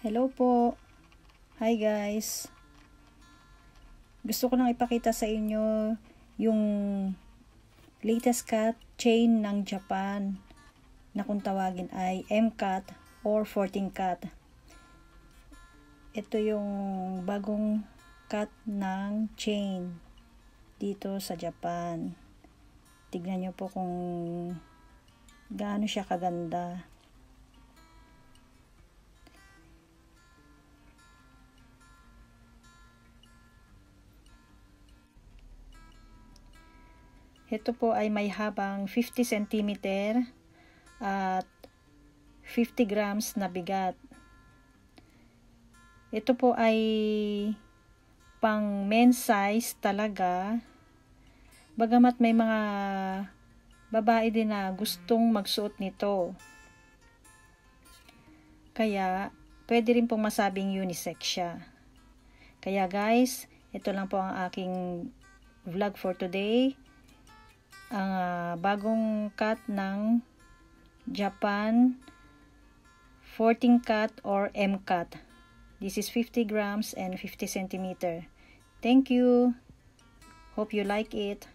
Hello po. Hi guys. Gusto ko lang ipakita sa inyo yung latest cat chain ng Japan na kung tawagin ay M-cat or 14 cat. Ito yung bagong cat ng chain dito sa Japan. Tignan nyo po kung gaano siya kaganda. Ito po ay may habang 50 cm at 50 grams na bigat. Ito po ay pang men's size talaga. Bagamat may mga babae din na gustong magsuot nito. Kaya pwede rin pong masabing unisex siya. Kaya guys, ito lang po ang aking vlog for today. Ang bagong cat ng Japan 14 cat or M-cat. This is 50 grams and 50 cm. Thank you. Hope you like it.